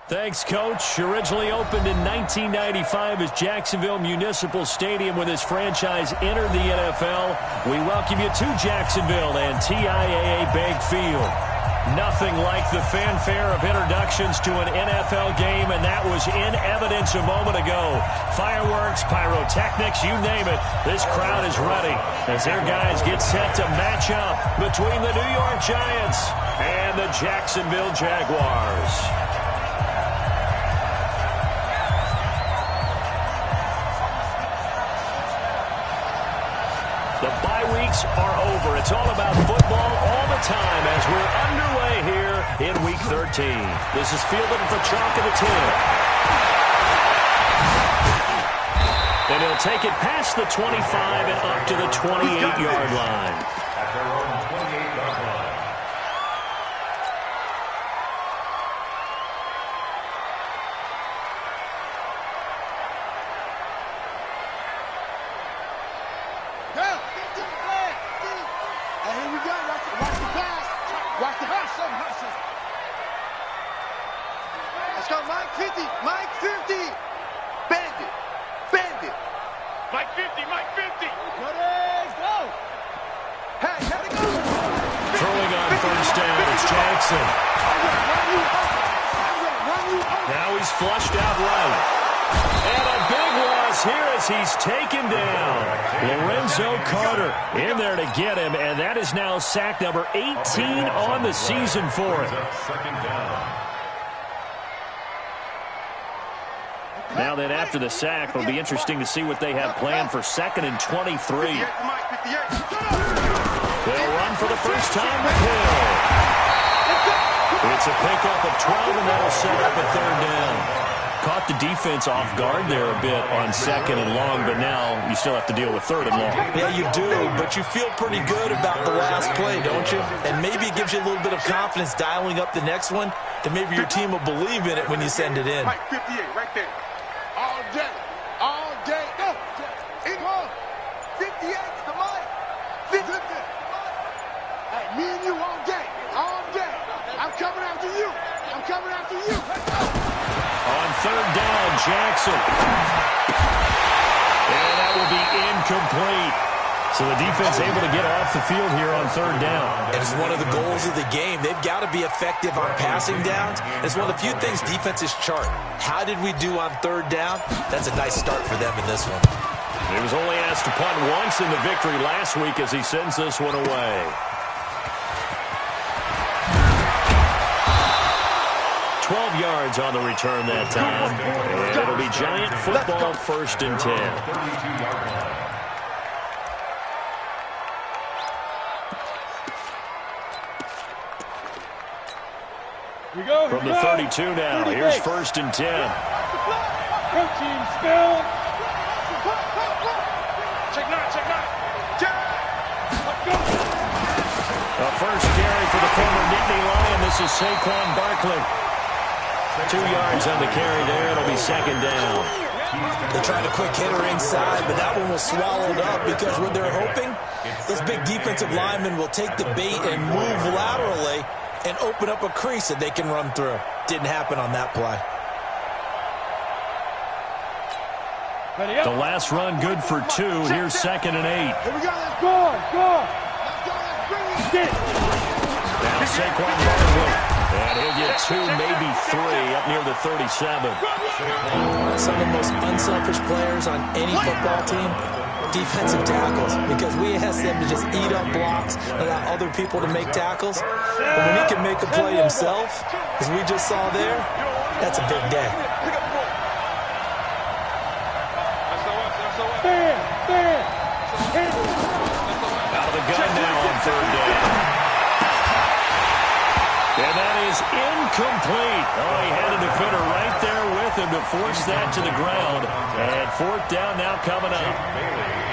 Thanks, Coach. Originally opened in 1995 as Jacksonville Municipal Stadium when this franchise entered the NFL. We welcome you to Jacksonville and TIAA Bank Field. Nothing like the fanfare of introductions to an NFL game, and that was in evidence a moment ago. Fireworks, pyrotechnics, you name it. This crowd is ready as their guys get set to match up between the New York Giants and the Jacksonville Jaguars. The bye weeks are over. It's all about football all the time as we're underway here in Week 13. This is fielded at the chalk of the 10. And he'll take it past the 25 and up to the 28-yard line. At their own 28-yard line. Let's go, Mike 50, Mike 50. Bend it, bend it. Mike 50, Mike 50. Ready, go. Hey, let it go. Throwing on first down, it's Jackson. Now he's flushed out right. And a big loss here as he's taken down. Lorenzo Carter in there to get him, and that is now sack number 18 on the season for him. Now then, after the sack, it'll be interesting to see what they have planned for 2nd and 23. They'll run for the first time with Hill. It's a pickup of 12, and that'll set up a 3rd down. Caught the defense off guard there a bit on 2nd and long, but now you still have to deal with 3rd and long. Yeah, you do, but you feel pretty good about the last play, don't you? And maybe it gives you a little bit of confidence dialing up the next one, and maybe your team will believe in it when you send it in. Mike 58, right there. All day, all day. Go. In one. 58 to Mike. 50. Hey, me and you all day, all day. I'm coming after you. I'm coming after you. Let's go. On 3rd down, Jackson. And that will be incomplete. So the defense able to get off the field here on 3rd down. And it's one of the goals of the game. They've got to be effective on passing downs. It's one of the few things defenses chart. How did we do on 3rd down? That's a nice start for them in this one. He was only asked to punt once in the victory last week as he sends this one away. 12 yards on the return that time. And it'll be Giant football, 1st and 10. From the 32 now, here's 1st and 10. Team still. Check 9, check 9. Let's go. A first carry for the former Nittany Lion. This is Saquon Barkley. 2 yards on the carry there. It'll be 2nd down. They tried a quick hitter inside, but that one was swallowed up because what they're hoping, those big defensive linemen will take the bait and move laterally and open up a crease that they can run through. Didn't happen on that play. The last run good for 2. Here's 2nd and 8. Here we go. Let's go. Go. Let's go. Let's bring it. Now Saquon Barkley. And he'll get 2, maybe 3 up near the 37. Some of the most unselfish players on any football team, defensive tackles, because we ask them to just eat up blocks, allow other people to make tackles. But when he can make a play himself, as we just saw there, that's a big day. Out of the gun now on 3rd down. And that is incomplete. Oh, he had a defender right there with him to force that to the ground. And 4th down now coming up.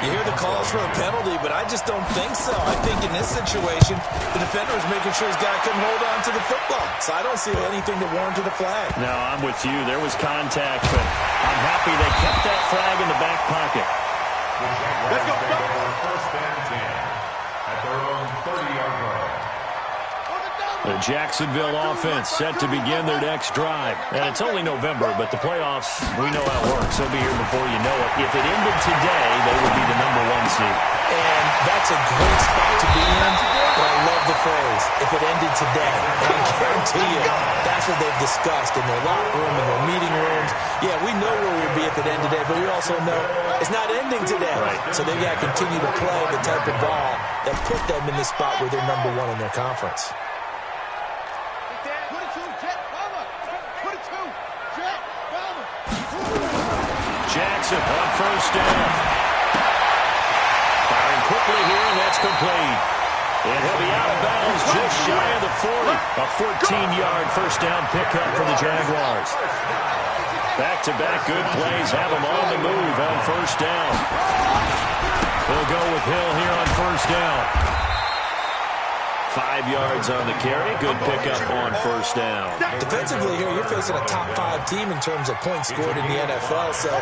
You hear the calls for a penalty, but I just don't think so. I think in this situation, the defender is making sure his guy couldn't hold on to the football. So I don't see anything to warrant to the flag. No, I'm with you. There was contact, but I'm happy they kept that flag in the back pocket. Let's go. 1st and 10 at their own 30-yard line. The Jacksonville offense set to begin their next drive. And it's only November, but the playoffs, we know how it works. They'll be here before you know it. If it ended today, they would be the #1 seed. And that's a great spot to be in, but I love the phrase, if it ended today. And I guarantee you, that's what they've discussed in their locker room, in their meeting rooms. Yeah, we know where we'd be if it ended today, but we also know it's not ending today. Right. So they've got to continue to play the type of ball that put them in the spot where they're #1 in their conference. Jackson on first down. Firing quickly here, and that's complete. And he'll be out of bounds just shy of the 40. A 14-yard first down pickup for the Jaguars. Back-to-back good plays have them on the move on first down. They'll go with Hill here on first down. 5 yards on the carry. Good pickup on first down. Defensively here, you're facing a top 5 team in terms of points scored in the NFL. So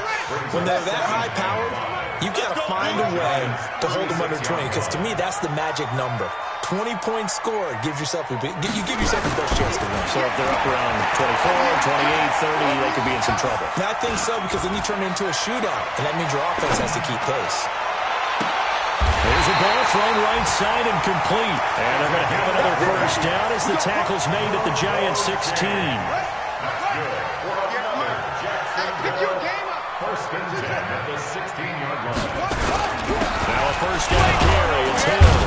when they're that high-powered, you've got to find a way to hold them under 20. Because to me, that's the magic number. 20 points scored gives yourself you give yourself the best chance to win. So if they're up around 24, 28, 30, they could be in some trouble. And I think so, because then you turn it into a shootout, and that means your offense has to keep pace. There's a ball thrown right side and complete. And they're going to have another first down as the tackle's made at the Giants 16. First and 10 at the 16-yard line. Now a first down carry. It's Hill.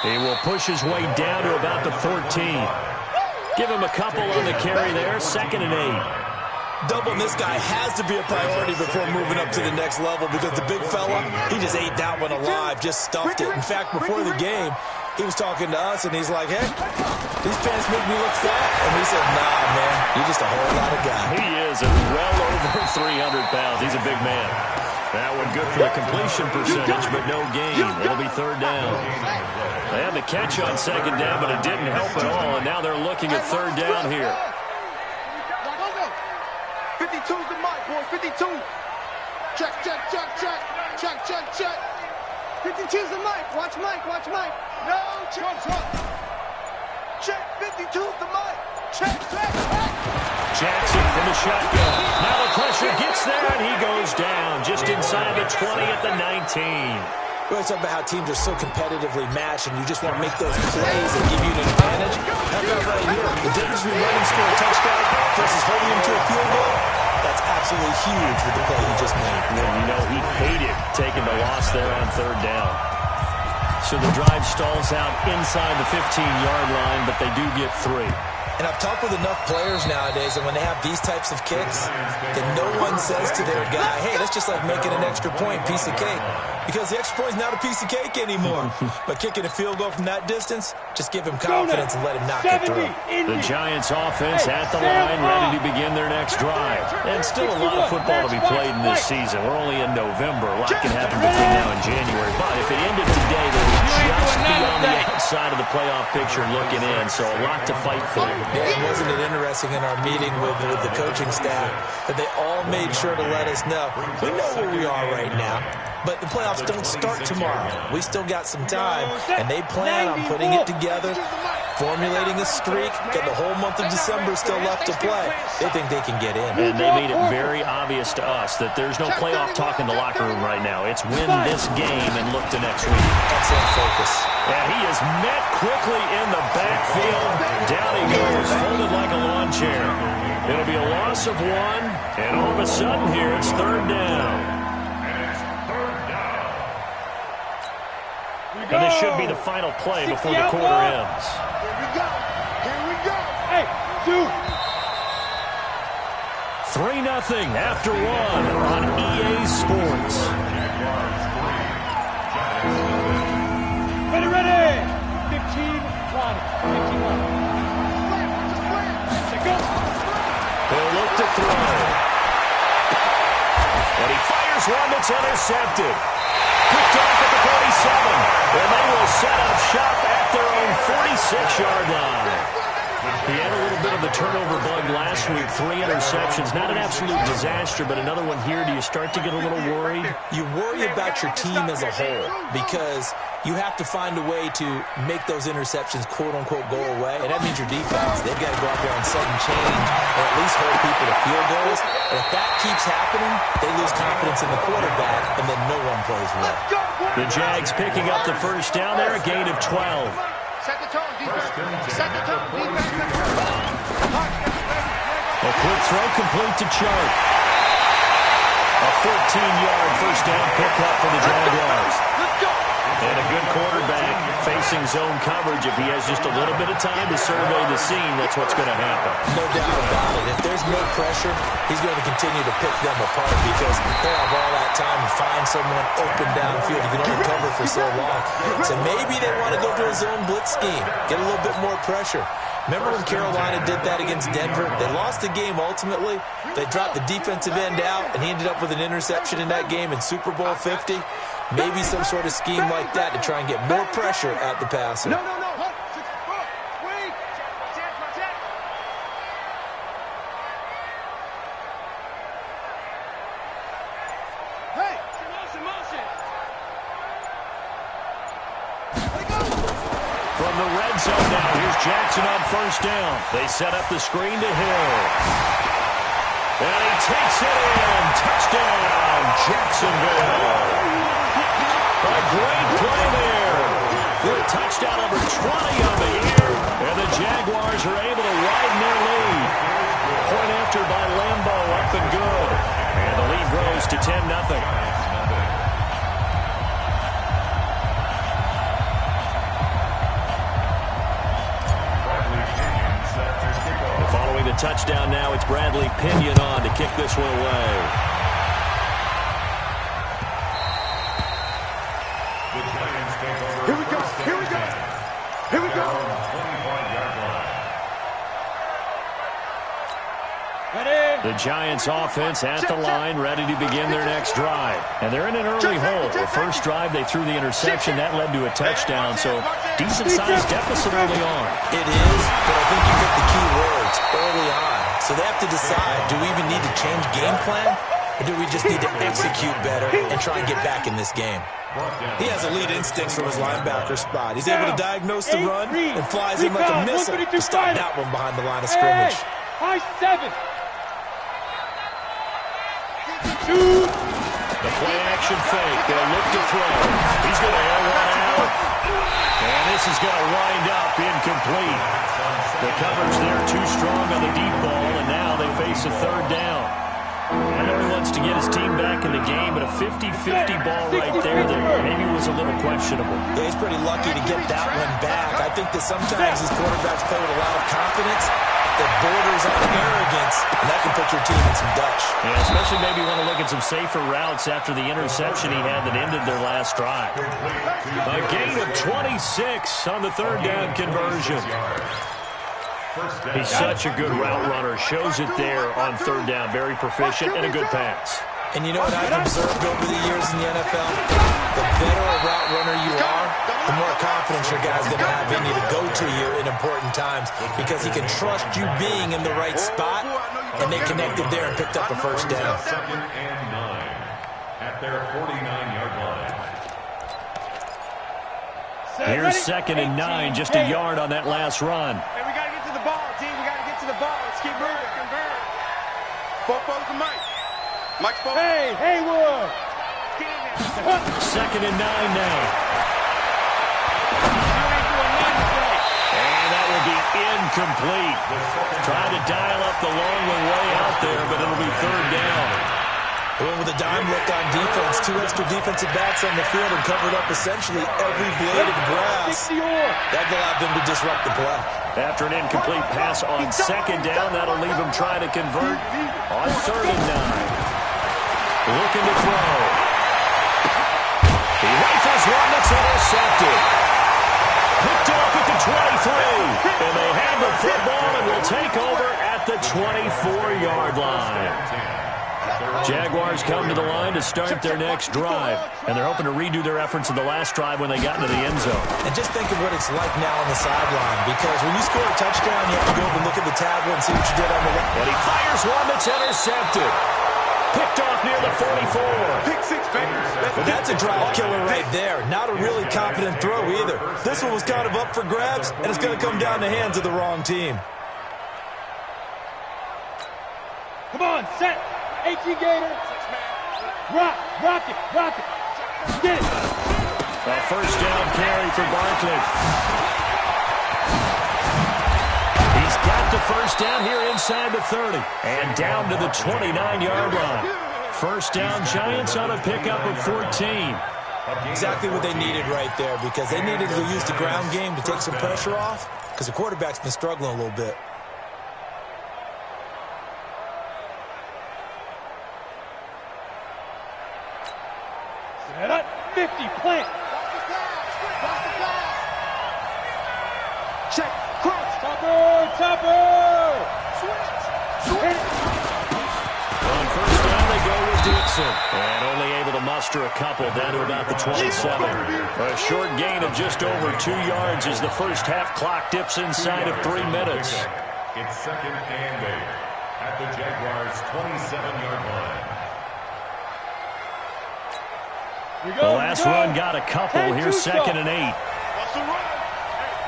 He will push his way down to about the 14. Give him a couple on the carry there. 2nd and 8. Doubling this guy has to be a priority before moving up to the next level, because the big fella, he just ate that one alive, just stuffed it. In fact, before the game, he was talking to us, and he's like, hey, these pants make me look fat. And we said, nah, man, you're just a whole lot of guy. He is well over 300 pounds. He's a big man. That one good for the completion percentage, but no gain. It'll be 3rd down. They had the catch on 2nd down, but it didn't help at all, and now they're looking at 3rd down here. 52's the mic, boys. 52. Check, check, check, check. Check, check, check. 52's the mic. Watch Mike, watch Mike. No, check, check. Check, 52's the mic. Check, check, check. Jackson from the shotgun. Now the pressure gets there, and he goes down just inside the 20 at the 19. We always talk about how teams are so competitively matched, and you just want to make those plays that give you an advantage. That guy right here, the difference between letting him score a touchdown versus holding him to a field goal, that's absolutely huge with the play he just made. And you know he hated taking the loss there on 3rd down. So the drive stalls out inside the 15-yard line, but they do get 3. And I've talked with enough players nowadays, and when they have these types of kicks, then no one says to their guy, hey, that's just like making an extra point, piece of cake. Because the extra point is not a piece of cake anymore. But kicking a field goal from that distance, just give him confidence and let him knock it through. The Giants offense at the line, ready to begin their next drive. And still a lot of football to be played in this season. We're only in November. A lot can happen between now and January. But if it ended today, they would just be on the outside of the playoff picture looking in. So a lot to fight for. Yeah, wasn't it interesting in our meeting with the coaching staff that they all made sure to let us know, we know where we are right now, but the playoffs don't start tomorrow. We still got some time, and they plan on putting it together, formulating a streak, got the whole month of December still left to play. They think they can get in. And they made it very obvious to us that there's no playoff talk in the locker room right now. It's win this game and look to next week. Excellent focus. And he is met quickly in the backfield. Down he goes, folded like a lawn chair. It'll be a loss of 1, and all of a sudden here it's 3rd down. And this should be the final play before the quarter ends. Here we go. Here we go. Hey, dude. 3-0 after 1 on EA Sports. Ready, ready. 15-1. 15-1. He'll look to throw. And he fires one that's intercepted. Picked off at the 47. And they will set up shop at their own 46-yard line. He had a little bit of the turnover bug last week. 3 interceptions. Not an absolute disaster, but another one here. Do you start to get a little worried? You worry about your team as a whole because you have to find a way to make those interceptions, quote-unquote, go away, and that means your defense. They've got to go out there and sudden change or at least hold people to field goals. And if that keeps happening, they lose confidence in the quarterback, and then no one plays well. The Jags picking up the first down there, a gain of 12. Set the tone, defense. Set the tone, defense. A quick throw complete to Chark. A 14-yard first down pickup for the Jaguars. Let's go. And a good quarterback facing zone coverage. If he has just a little bit of time to survey the scene, that's what's going to happen. No doubt about it. If there's no pressure, he's going to continue to pick them apart because they'll have all that time to find someone open downfield. You can only cover for so long. So maybe they want to go to a zone blitz scheme, get a little bit more pressure. Remember when Carolina did that against Denver? They lost the game ultimately. They dropped the defensive end out, and he ended up with an interception in that game in Super Bowl 50. Maybe some sort of scheme like that to try and get more pressure at the passer. No. Wait. Check. Hey. Motion. From the red zone now, here's Jackson on first down. They set up the screen to Hill. And he takes it in. Touchdown, Jacksonville. A great play there. Good touchdown, number 20 on the year. And the Jaguars are able to widen their lead. Point after by Lambeau, up and good. And the lead grows to 10-0. Following the touchdown now, it's Bradley Pinion on to kick this one away. Here we go. The Giants offense at the line, ready to begin their next drive. And they're in an early hole. The first drive, they threw the interception. That led to a touchdown, so decent-sized deficit early on. It is, but I think you hit the key words early on. So they have to decide, do we even need to change game plan, or do we just need to execute better and try and get back in this game? He has elite instincts from his linebacker spot. He's able to diagnose the run and flies in like a missile to stop that one behind the line of scrimmage. High 7. The play-action fake. They'll look to throw. He's going to air one out. And this is going to wind up incomplete. The coverage there too strong on the deep ball, and now they face a third down. I know he wants to get his team back in the game, but a 50-50 ball right there that maybe was a little questionable. Yeah, he's pretty lucky to get that one back. I think that sometimes his quarterbacks play with a lot of confidence that borders on arrogance, and that can put your team in some Dutch. Yeah, especially maybe want to look at some safer routes after the interception he had that ended their last drive. A gain of 26 on the third down conversion. He's such a good route runner. Shows it there on third down. Very proficient and a good pass. And you know what I've observed over the years in the NFL? The better a route runner you are, the more confidence your guy's going to have in you to go to you in important times because he can trust you being in the right spot, and they connected there and picked up a first down. Second and 9 at their 49-yard line. Here's second and 9, just a yard on that last run. Hey, we got to get to the ball, team. We got to get to the ball. Let's keep moving. Convert. Four to Mike. Mike's four. Hey, Haywood. Second and 9 now. And that will be incomplete. Trying to dial up the long one way out there, but it'll be third down. Went with a dime look on defense. 2 extra defensive backs on the field and covered up essentially every blade of grass. That allowed them to disrupt the play. After an incomplete pass on second down, that'll leave him trying to convert on third and 9. Looking to throw. He rifles one that's intercepted. Picked off at the 23. And they have the football and will take over at the 24-yard line. Jaguars come to the line to start their next drive, and they're hoping to redo their efforts in the last drive when they got into the end zone. And just think of what it's like now on the sideline, because when you score a touchdown, you have to go up and look at the tablet and see what you did on the way. And he fires one that's intercepted. Picked off near the 44. Pick six, baby. That's a drive killer right there. Not a really confident throw either. This one was kind of up for grabs, and it's going to come down the hands of the wrong team. Come on, set. AT Gator. Rock it. Get it. A first down carry for Barkley. He's got the first down here inside the 30. And down to the 29-yard line. First down, Giants on a pickup of 14. Exactly what they needed right there, because they needed to use the ground game to take some pressure off, because the quarterback's been struggling a little bit. Set up. 50, plant. Check. Cross. Topper. Switch. On first down, they go with Dixon. And only able to muster a couple down to about the 27. A short gain of just over 2 yards as the first half clock dips inside of 3 minutes. It's second and 8 at the Jaguars' 27-yard line. The last run got a couple. Here's second and 8. What's the run?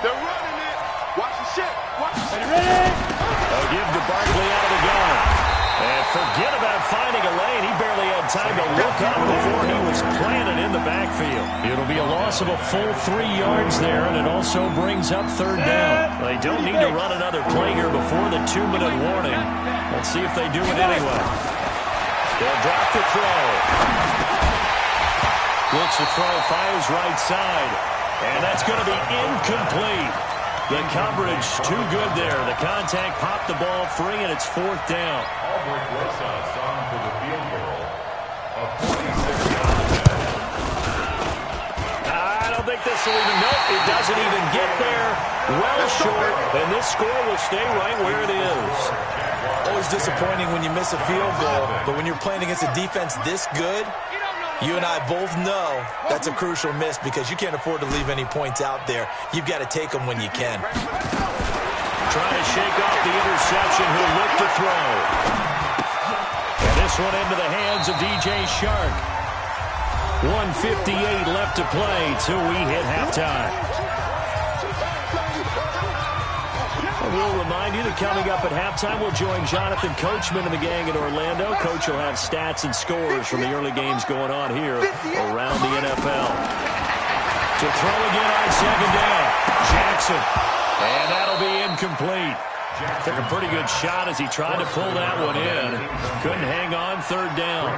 They're running it. Watch the shit. Watch the shit. Ready? They'll give to Barkley out of the gun. And forget about finding a lane. He barely had time to look up before he was planted in the backfield. It'll be a loss of a full 3 yards there, and it also brings up third down. They don't need to run another play here before the 2-minute warning. Let's see if they do it anyway. They'll drop the throw. Looks to throw, fires right side. And that's going to be incomplete. The coverage too good there. The contact popped the ball free, and it's fourth down. Albert Rosas on for the field goal. A 46-yard. I don't think this will even, nope, it doesn't even get there. Well short, and this score will stay right where it is. Always disappointing when you miss a field goal, but when you're playing against a defense this good, you and I both know that's a crucial miss, because you can't afford to leave any points out there. You've got to take them when you can. Trying to shake off the interception. He'll look to throw. And this one into the hands of DJ Shark. 1:58 left to play till we hit halftime. We'll remind you that coming up at halftime, we'll join Jonathan Coachman and the gang in Orlando. Coach will have stats and scores from the early games going on here around the NFL. To throw again on second down, Jackson. And that'll be incomplete. Took a pretty good shot as he tried to pull that one in. Couldn't hang on, third down.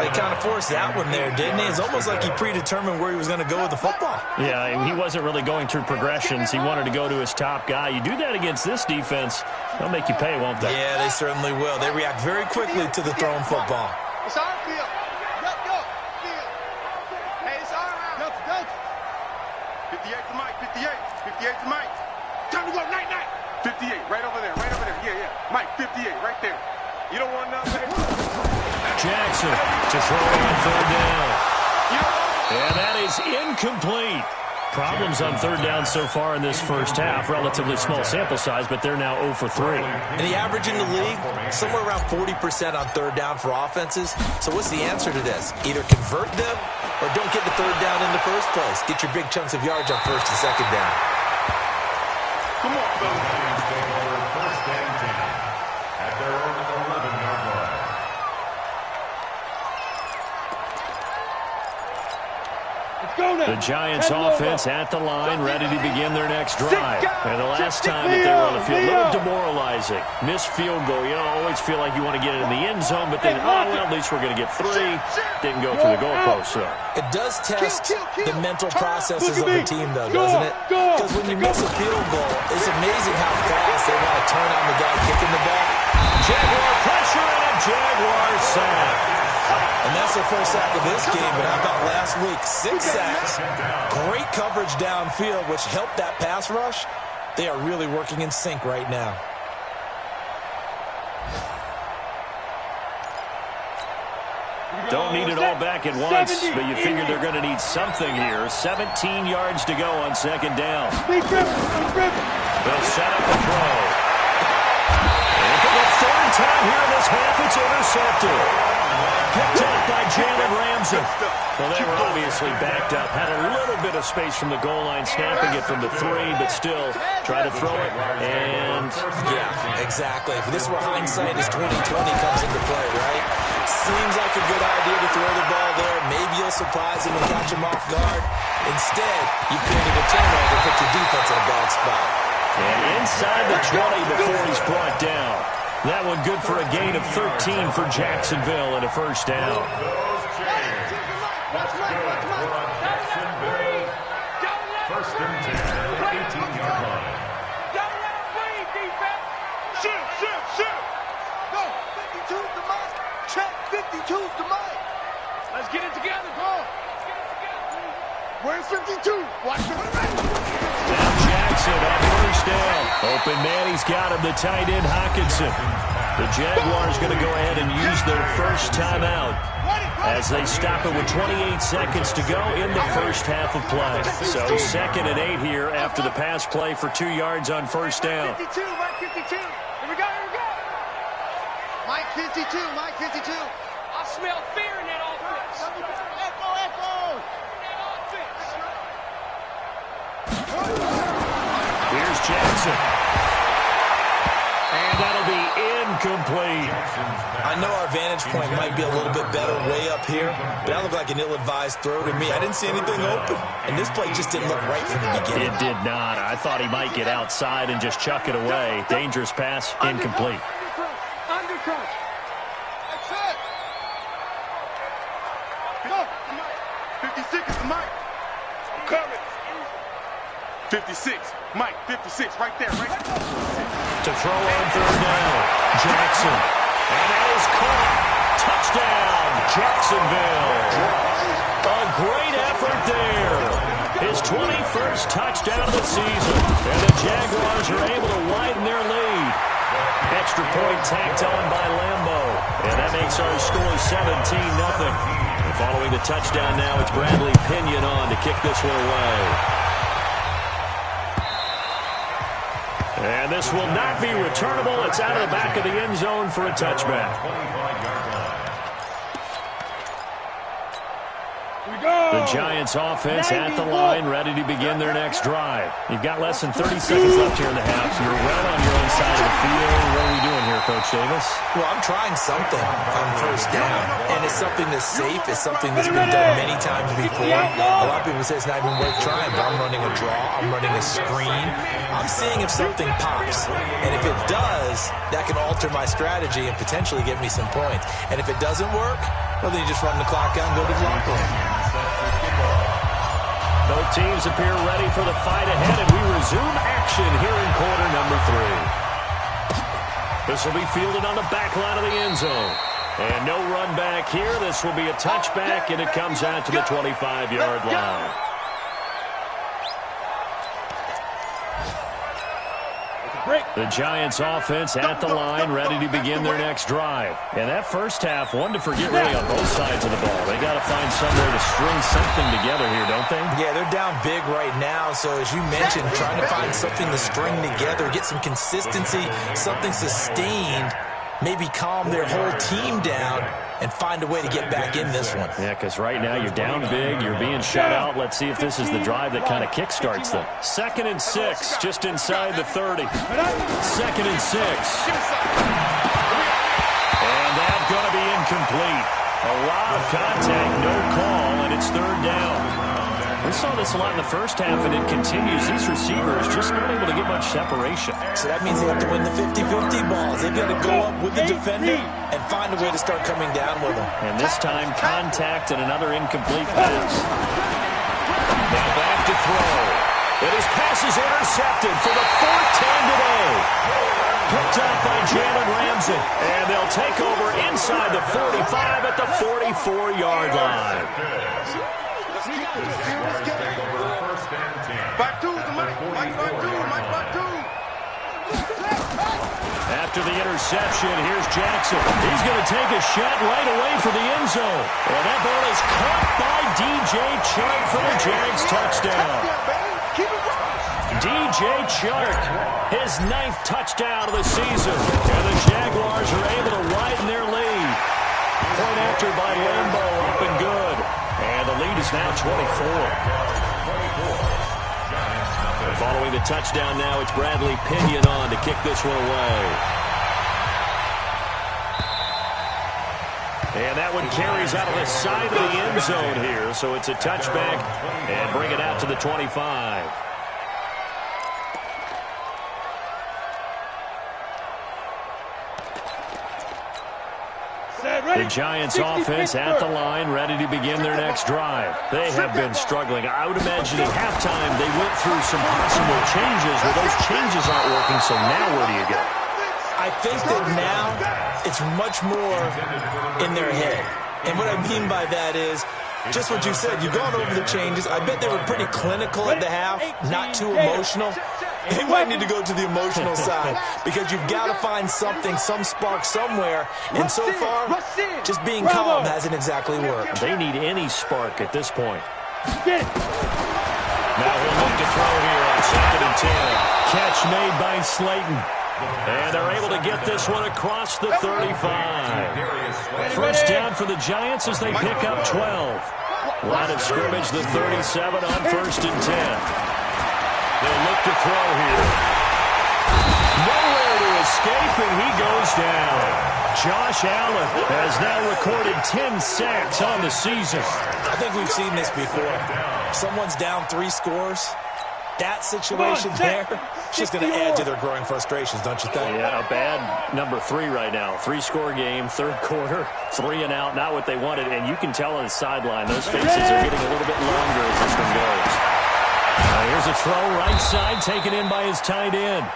He kind of forced that one there, didn't he? It's almost like he predetermined where he was going to go with the football. Yeah, he wasn't really going through progressions. He wanted to go to his top guy. You do that against this defense, they'll make you pay, won't they? Yeah, they certainly will. They react very quickly to the thrown football. It's our field. Go. Field. Hey, it's our round. Go. 58 to Mike. 58 to Mike. Time to go. Night. 58, right over there. Yeah. Mike, 58, right there. You don't want nothing. Jackson to throw on third down. And that is incomplete. Problems on third down so far in this first half. Relatively small sample size, but they're now 0 for 3. And the average in the league, somewhere around 40% on third down for offenses. So what's the answer to this? Either convert them or don't get the third down in the first place. Get your big chunks of yards on first and second down. Come on, fellas. Take over first and 10 at their own 11-yard line. Let's go now. The Giants offense at the line, ready to begin their next drive. And the last time that they were on the field, a little demoralizing. Missed field goal. You know, always feel like you want to get it in the end zone, but then, well, at least we're going to get 3. Didn't go through the goalpost, so. It does test the mental processes of a team, though, doesn't it? Because when you miss a field goal, it's amazing how fast they want to turn on the guy kicking the ball. Jaguar pressure and a Jaguar sack. And that's the first sack of this game, but how about last week? 6 sacks. Great coverage downfield, which helped that pass rush. They are really working in sync right now. Don't need it all back at once, but you figure they're going to need something here. 17 yards to go on second down. They'll set up a throw. And for the third time here in this half, it's intercepted. Picked up by Jalen Ramsey. Well, they were obviously backed up. Had a little bit of space from the goal line, snapping it from the 3, but still try to throw it. And yeah, exactly. This is where hindsight is 20/20 comes into play, right? Seems like a good idea to throw the ball there. Maybe you'll surprise him and catch him off guard. Instead, you created a turnover, put your defense in a bad spot. And inside the 20 before he's brought down. That one good for a gain of 13 for Jacksonville and a first down. First and 10 at the 18-yard line. Shoot. Go. 52's the mark. Check. 52's the mark. Let's get it together. Go. Where's 52? Watch it. Now Jackson on first down. Open man, he's got him, the tight end Hockenson. The Jaguars going to go ahead and use their first timeout as they stop it with 28 seconds to go in the first half of play. So 2nd and 8 here after the pass play for 2 yards on first down. 52, Mike 52. Here we go. Mike 52. I smell fear in that offense. Echo. Here's Jackson. And that'll be incomplete. I know our vantage point might be a little bit better way up here, but that looked like an ill-advised throw to me. I didn't see anything open, and this play just didn't look right from the beginning. It did not. I thought he might get outside and just chuck it away. Dangerous pass, incomplete. Undercut. That's it. Go. 56 is Mike. I'm coming. 56. Mike, 56. Right there. To throw on third down. Jackson. And that is caught. Touchdown, Jacksonville. A great effort there. His 21st touchdown of the season. And the Jaguars are able to widen their lead. Extra point tacked on by Lambo. And that makes our score 17-0. And following the touchdown now, it's Bradley Pinion on to kick this one away. And this will not be returnable. It's out of the back of the end zone for a touchback. The Giants offense at the line, ready to begin their next drive. You've got less than 30 seconds left here in the half. You're well on your own side of the field. What are we doing here, Coach Davis? Well, I'm trying something on first down, and it's something that's safe. It's something that's been done many times before. A lot of people say it's not even worth trying, but I'm running a draw. I'm running a screen. I'm seeing if something pops, and if it does, that can alter my strategy and potentially get me some points. And if it doesn't work, well, then you just run the clock out and go to the locker room. Both teams appear ready for the fight ahead, and we resume action here in quarter number 3. This will be fielded on the back line of the end zone. And no run back here. This will be a touchback, and it comes out to the 25-yard line. The Giants offense at the line, ready to begin their next drive. And that first half, one to forget really on both sides of the ball. They got to find somewhere to string something together here, don't they? Yeah, they're down big right now. So as you mentioned, trying to find something to string together, get some consistency, something sustained, maybe calm their whole team down and find a way to get back in this one. Yeah, because right now you're down big, you're being shut out. Let's see if this is the drive that kind of kickstarts them. 2nd and 6, just inside the 30. 2nd and 6. And that's going to be incomplete. A lot of contact, no call, and it's third down. We saw this a lot in the first half, and it continues. These receivers just not able to get much separation. So that means they have to win the 50-50 balls. They've got to go up with the defender and find a way to start coming down with them. And this time, contact and another incomplete pass. Now back to throw. And his pass is intercepted for the 4th time today. Picked up by Jalen Ramsey. And they'll take over inside the 45 at the 44-yard line. after the interception. Here's Jackson. He's going to take a shot right away for the end zone. And that ball is caught by DJ Chark for the Jags touchdown. DJ Chark, his 9th touchdown of the season. And the Jaguars are able to widen their lead. Point after by Lambo, up and good. And the lead is now 24. Following the touchdown now, it's Bradley Pinion on to kick this one away. And that one carries out of the side of the end zone here. So it's a touchback and bring it out to the 25. The Giants offense at the line, ready to begin their next drive. They have been struggling. I would imagine at halftime they went through some possible changes. Well, those changes aren't working, so now where do you go? I think that now it's much more in their head. And what I mean by that is just what you said. You've gone over the changes. I bet they were pretty clinical at the half, not too emotional. They might need to go to the emotional side because you've got to find something, some spark somewhere. And so far, just being calm hasn't exactly worked. They need any spark at this point. Now he'll look to throw here on 2nd and 10. Catch made by Slayton. And they're able to get this one across the 35. First down for the Giants as they pick up 12. Line of scrimmage, the 37 on 1st and 10. They'll look to throw here. Nowhere to escape, and he goes down. Josh Allen has now recorded 10 sacks on the season. I think we've seen this before. Someone's down 3 scores. That situation there, it's just going to add to their growing frustrations, don't you think? Yeah, a bad number 3 right now. 3-score game, 3rd quarter, 3 and out, not what they wanted. And you can tell on the sideline, those faces are getting a little bit longer as this one goes. Here's a throw right side, taken in by his tight end.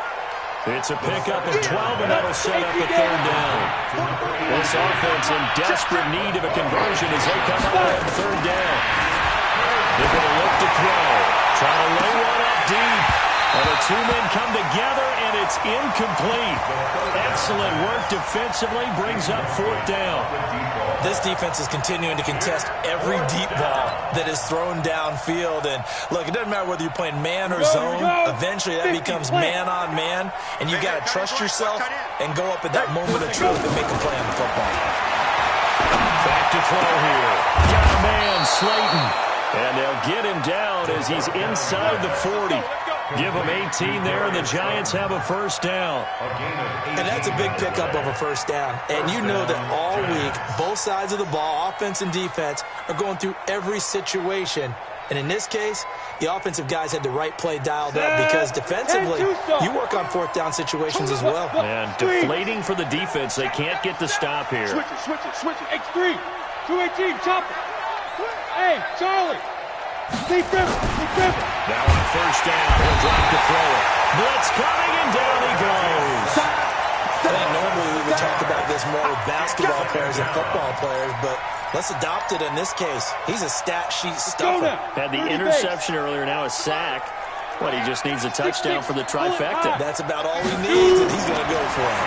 It's a pickup of 12, and that'll set up a 3rd down. This offense in desperate need of a conversion as they come up on 3rd down. They're going to look to throw. Trying to lay one up deep. And the 2 men come together, and it's incomplete. Excellent work defensively, brings up 4th down. This defense is continuing to contest every deep ball that is thrown downfield. And, look, it doesn't matter whether you're playing man or zone. Eventually, that becomes man-on-man, and you got to trust yourself and go up at that moment of truth and make a play on the football. Back to throw here. Got a man, Slayton. And they'll get him down as he's inside the 40. Give him 18 there, and the Giants have a 1st down. And that's a big pickup of a 1st down. And you know that all week, both sides of the ball, offense and defense, are going through every situation. And in this case, the offensive guys had the right play dialed up because defensively, you work on 4th down situations as well. And deflating for the defense. They can't get the stop here. Switch it. X3. 218, chop it. Hey, Charlie. Deep river. Now on 1st down, he'll drop to throw it. Blitz coming, and down he goes. I think normally we would talk about this more with basketball players and football players, but let's adopt it in this case. He's a stat sheet stuffer. Had the interception earlier, now a sack. He just needs a touchdown for the trifecta. That's about all he needs, and he's going to go for it.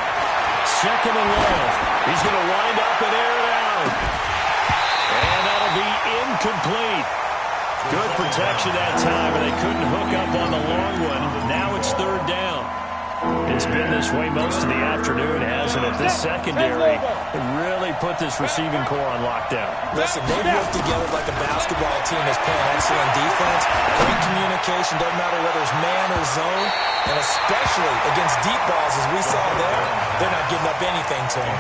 2nd and long. He's going to wind up and air it out. And that'll be incomplete. Good protection that time, and they couldn't hook up on the long one. Now it's 3rd down. It's been this way most of the afternoon, hasn't it? This secondary really put this receiving core on lockdown. Listen, they've worked together like a basketball team that's playing excellent defense. Great communication, doesn't matter whether it's man or zone. And especially against deep balls, as we saw there, they're not giving up anything to them.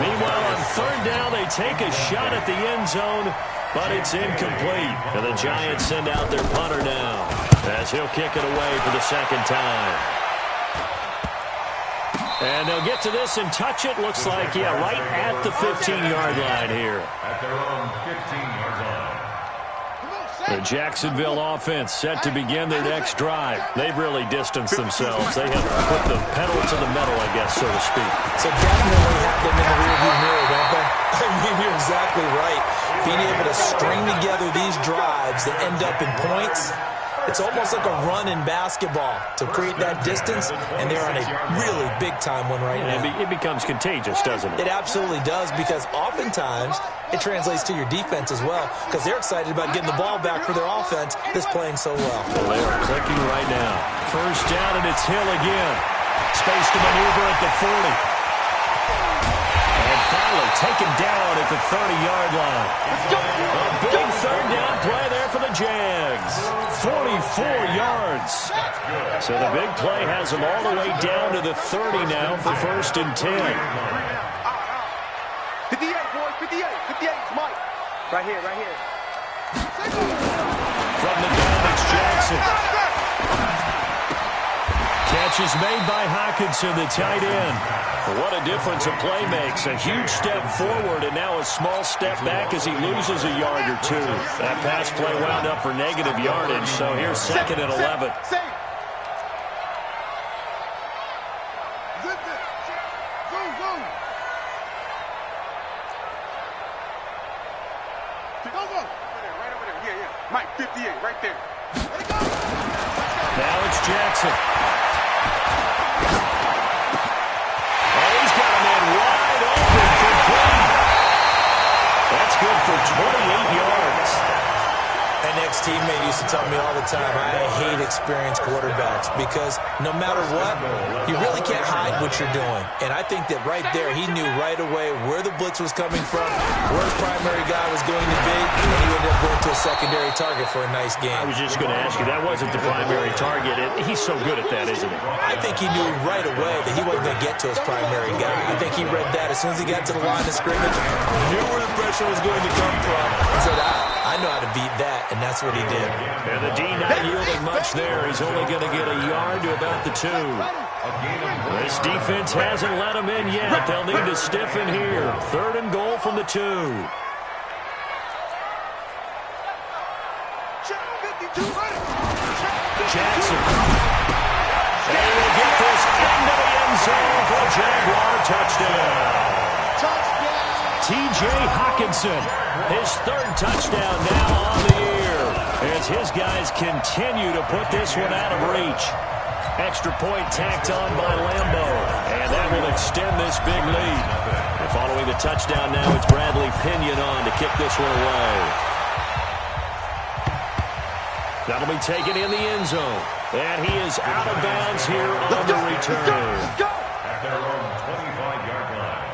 Meanwhile, on 3rd down, they take a shot at the end zone, but it's incomplete. And the Giants send out their punter now as he'll kick it away for the 2nd time. And they'll get to this and touch it. Looks like, right at the 15-yard line here. At their own 15-yard line. The Jacksonville offense set to begin their next drive. They've really distanced themselves. They have put the pedal to the metal, I guess, so to speak. So definitely have them in the rearview mirror, don't they? I mean, you're exactly right. Being able to string together these drives that end up in points, It's almost like a run in basketball to create that distance, and they're on a really big-time one right now. It becomes contagious, doesn't it? It absolutely does, because oftentimes it translates to your defense as well, because they're excited about getting the ball back for their offense that's playing so well. Well, they are clicking right now. First down, and it's Hill again. Space to maneuver at the 40. And finally taken down at the 30-yard line. A big third down play there for the Jags. 44 yards. So the big play has them all the way down to the 30 now for 1st and 10. 58, boys, 58, 58, Mike. Right here, right here. From the gun, it's Jackson. Catch is made by Hockenson, the tight end. What a difference a play makes. A huge step forward and now a small step back as he loses a yard or two. That pass play wound up for negative yardage, so here's 2nd and 11. Mike, 58, right there. Now it's Jackson. Oh, he's got a man wide open for Cleveland. That's good for 28 yards. An ex-teammate used to tell me all the time, I hate experienced quarterbacks because no matter what, you really can't hide what you're doing. And I think that right there, he knew right away where the blitz was coming from, where his primary guy was going to be, and he ended up going to a secondary target for a nice game. I was just going to ask you, that wasn't the primary target. He's so good at that, isn't he? I think he knew right away that he wasn't going to get to his primary guy. I think he read that as soon as he got to the line of scrimmage, knew where the pressure was going to come from, and said, I know how to beat that, and that's what he did. And the D not yielding much there. He's only going to get a yard to about the 2. This defense hasn't let him in yet. They'll need to stiffen here. 3rd and goal from the 2. Jackson. And he will get this into the end zone for a Jaguar touchdown. T.J. Hockenson, his 3rd touchdown now on the year, as his guys continue to put this one out of reach. Extra point tacked on by Lambo, and that will extend this big lead. And following the touchdown now, it's Bradley Pinion on to kick this one away. That'll be taken in the end zone, and he is out of bounds here on the return. At their own 25-yard line.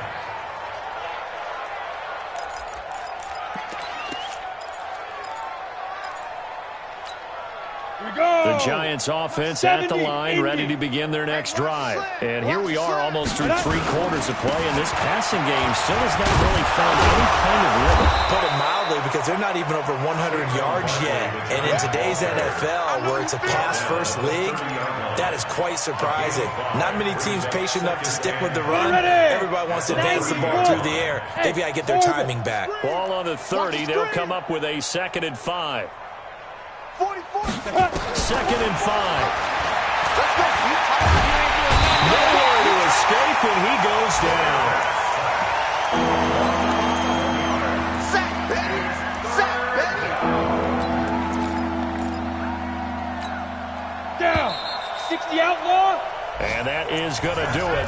The Giants offense at the line, ready to begin their next drive. And here we are almost through 3 quarters of play, and this passing game still has not really found any kind of rhythm. Put it mildly, because they're not even over 100 yards yet. And in today's NFL, where it's a pass-first league, that is quite surprising. Not many teams patient enough to stick with the run. Everybody wants to advance the ball through the air. They've got to get their timing back. Ball on the 30. They'll come up with a 2nd and 5. 2nd and 5. Nowhere to escape, and he goes down. Sack, baby! Sack, baby! Down. 60 outlaw. And that is going to do it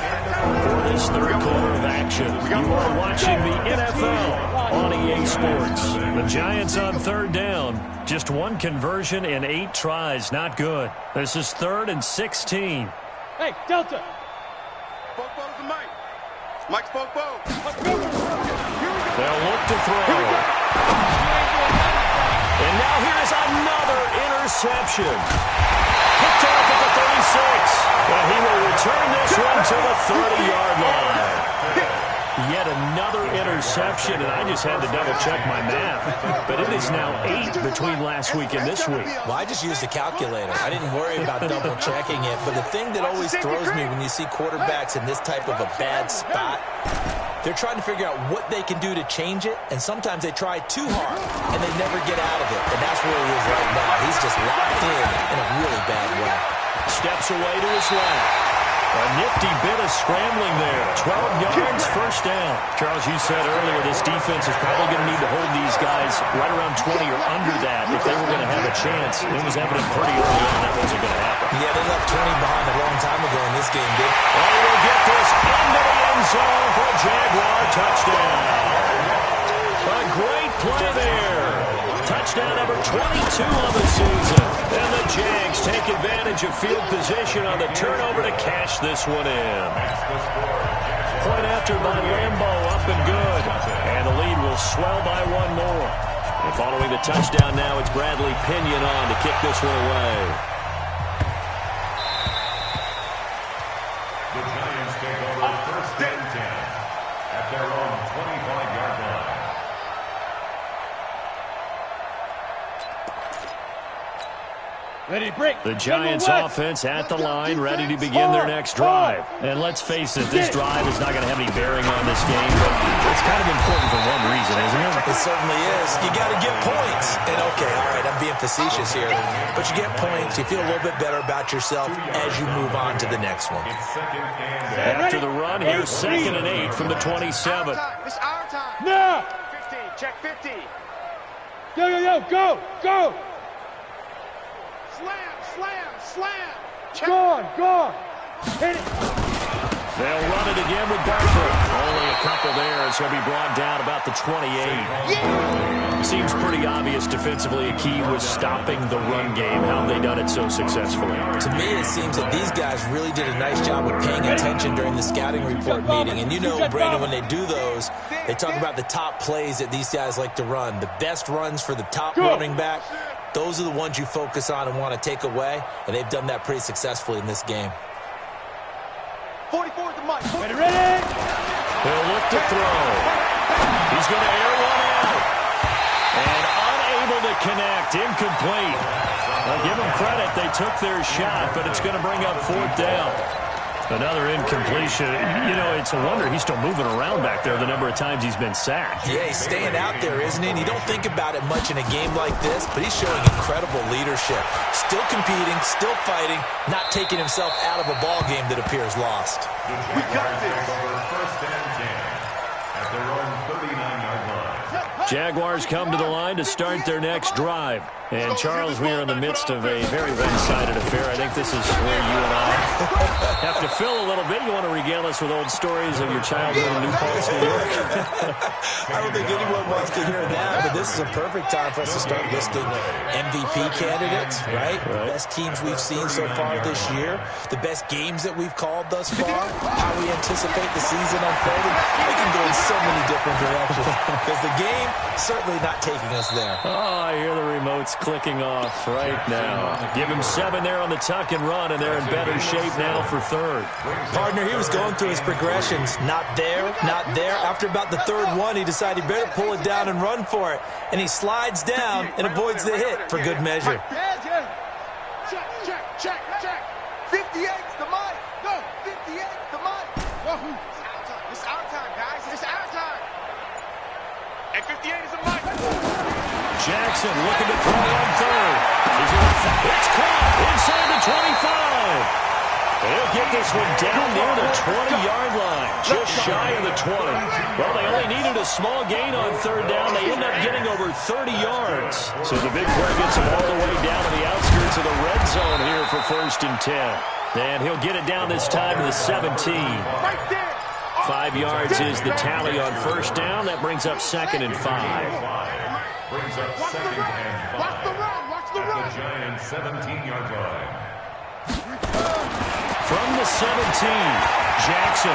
for this 3rd quarter of action. You are watching the NFL on EA Sports. The Giants on 3rd down. Just 1 conversion in 8 tries. Not good. This is 3rd and 16. Hey, Delta. Bobo's the Mike. Mike's Bobo. They'll look to throw. And now here's another interception. Picked off at the 36. But he will return this one to the 30-yard line. Yet another interception, and I just had to double-check my math. But it is now 8 between last week and this week. Well, I just used a calculator. I didn't worry about double-checking it. But the thing that always throws me when you see quarterbacks in this type of a bad spot, they're trying to figure out what they can do to change it, and sometimes they try too hard, and they never get out of it. And that's where he is right now. He's just locked in a really bad way. Steps away to his left. A nifty bit of scrambling there. 12 yards, first down. Charles, you said earlier this defense is probably going to need to hold these guys right around 20 or under that if they were going to have a chance. It was evident pretty early on that wasn't going to happen. Yeah, they left 20 behind a long time ago in this game, dude. Oh, we'll get this into the end zone for a Jaguar touchdown. A great play there. Touchdown number 22 on the season. And the Jags take advantage of field position on the turnover to cash this one in. Point after by Lambeau, up and good. And the lead will swell by one more. And following the touchdown now, it's Bradley Pinion on to kick this one away. The Giants take over first and 10 at their own 25-yard line. Ready, break. The Giants offense at the line, ready to begin their next drive. And let's face it, this drive is not going to have any bearing on this game, but it's kind of important for one reason, isn't it? It certainly is. You got to get points. And okay, all right, I'm being facetious here, but you get points, you feel a little bit better about yourself as you move on to the next one. After the run, here's 2nd and 8 from the 27. It's our time. Now. 50. Check 50. Yo, go, go. Slam. Check. Gone. Hit it. They'll run it again with Barker. Only a couple there as he'll be brought down about the 28. Seems pretty obvious defensively a key was stopping the run game. How have they done it so successfully? To me, it seems that these guys really did a nice job of paying attention during the scouting report meeting. And you know, Brandon, when they do those, they talk about the top plays that these guys like to run. The best runs for the top running back. Those are the ones you focus on and want to take away, and they've done that pretty successfully in this game. 44 at the mic. Ready. He'll look to throw. He's going to air one out. And unable to connect. Incomplete. I'll give them credit. They took their shot, but it's going to bring up 4th down. Another incompletion. You know, it's a wonder he's still moving around back there the number of times he's been sacked. Yeah, he's staying out there, isn't he? And you don't think about it much in a game like this, but he's showing incredible leadership. Still competing, still fighting, not taking himself out of a ball game that appears lost. We got this. First and 10 at their own 39-yard line. Jaguars come to the line to start their next drive. And, Charles, we are in the midst of a very one-sided affair. I think this is where you and I have to fill a little bit. You want to regale us with old stories of your childhood in New Paltz, New York? I don't think anyone wants to hear that, but this is a perfect time for us to start listing MVP candidates, right? The best teams we've seen so far this year, the best games that we've called thus far, how we anticipate the season unfolding. We can go in so many different directions because the game certainly not taking us there. Oh, I hear the remotes clicking off right now. Give him 7 there on the tuck and run, and they're in better shape now for 3rd. Partner, he was going through his progressions. Not there, not there. After about the 3rd one, he decided he better pull it down and run for it. And he slides down and avoids the hit for good measure. Check. 58's the mic. Go. 58's the mic. It's our time, guys. It's our time. And 58 is the mic. Jackson looking to throw on 3rd. It's caught inside the 25. They'll get this one down near the 20-yard line, just shy of the 20. Well, they only needed a small gain on 3rd down. They end up getting over 30 yards. So the big play gets him all the way down to the outskirts of the red zone here for 1st and 10. And he'll get it down this time to the 17. 5 yards is the tally on 1st down. That brings up 2nd and 5. Brings up 2nd and 5. Watch the run. At the Giants' 17-yard line. From the 17, Jackson.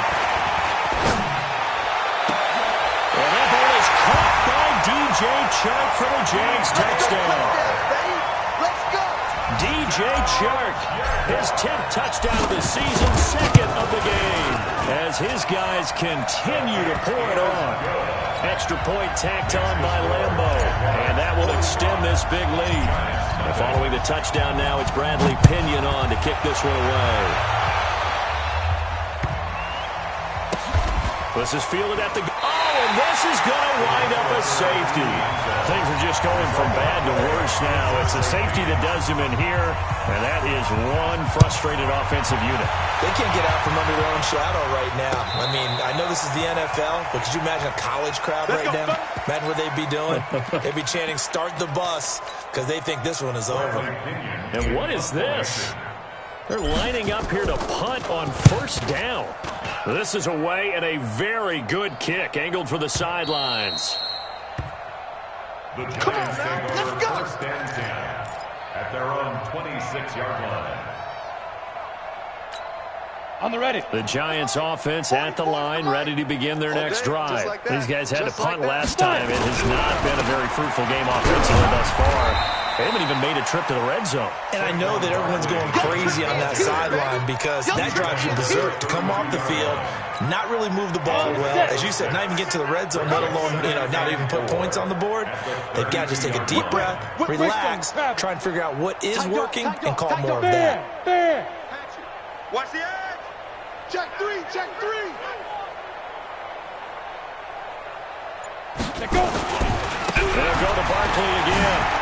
And that ball is caught by DJ Chark for the Jags touchdown. Let's go. DJ Chark, his 10th touchdown of the season, 2nd of the game, as his guys continue to pour it on. Extra point tacked on by Lambeau, and that will extend this big lead. And following the touchdown now, it's Bradley Pinion on to kick this one away. This is fielded at the... Oh, and this is going to wind up a safety. Things are just going from bad to worse now. It's a safety that does him in here, and that is one frustrated offensive unit. They can't get out from under their own shadow right now. I mean, I know this is the NFL, but could you imagine a college crowd right now? Imagine what they'd be doing. They'd be chanting, "Start the bus," because they think this one is over. And what is this? They're lining up here to punt on first down. This is away and a very good kick angled for the sidelines. The Giants take over first and 10 at their own 26-yard line. On the ready. The Giants offense at the line, ready to begin their next drive. These guys had to punt last time. It has not been a very fruitful game offensively thus far. They haven't even made a trip to the red zone. And I know that everyone's going crazy on that sideline because that drives you berserk to come off the field, not really move the ball well. As you said, not even get to the red zone, let alone, not even put points on the board. They've got to just take a deep breath, relax, try and figure out what is working, and call more of that. Watch the edge. Check three, check three. Let go. They'll go to Barkley again.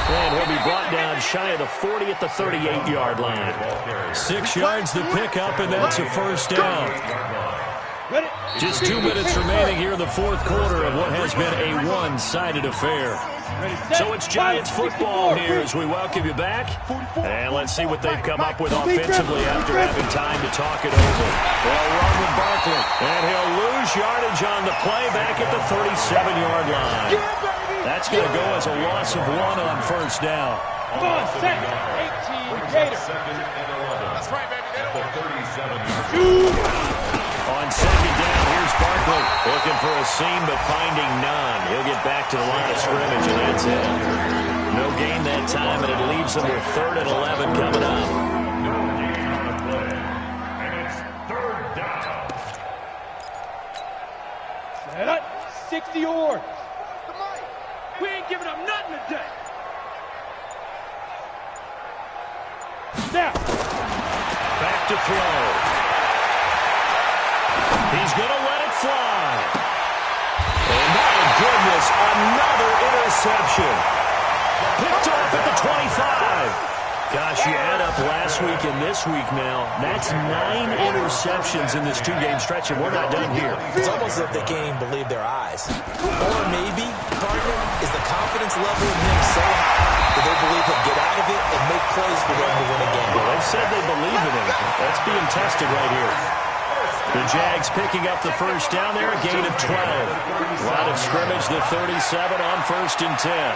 And he'll be brought down shy of the 40 at the 38-yard line. 6 yards to pick up, and that's a first down. Just 2 minutes remaining here in the fourth quarter of what has been a one-sided affair. So it's Giants football here as we welcome you back. And let's see what they've come up with offensively after having time to talk it over. They'll run with Barkley, and he'll lose yardage on the play back at the 37-yard line. That's going to go as a loss of 1 on first down. Come on, second. 18, Gator. Second and 11. That's right, baby. At the 37-yard line. On second down, here's Barkley looking for a seam but finding none. He'll get back to the line of scrimmage, and that's it. No gain that time, and it leaves them with 3rd and 11 coming up. No gain on the play. And it's 3rd down. Set up. 60 yards. We ain't giving up nothing today. Now. Back to throw. He's going to let it fly. And my goodness, another interception. Picked off at the 25. Gosh, you add up last week and this week now. That's 9 interceptions in this 2-game stretch, and we're not done here. It's almost as if they can't even believe their eyes. Or maybe, partner, is the confidence level in him so high that they believe he'll get out of it and make plays for them to win a game. Well, they've said they believe in him. That's being tested right here. The Jags picking up the first down there, a gain of 12. Line of scrimmage, the 37 on 1st and 10.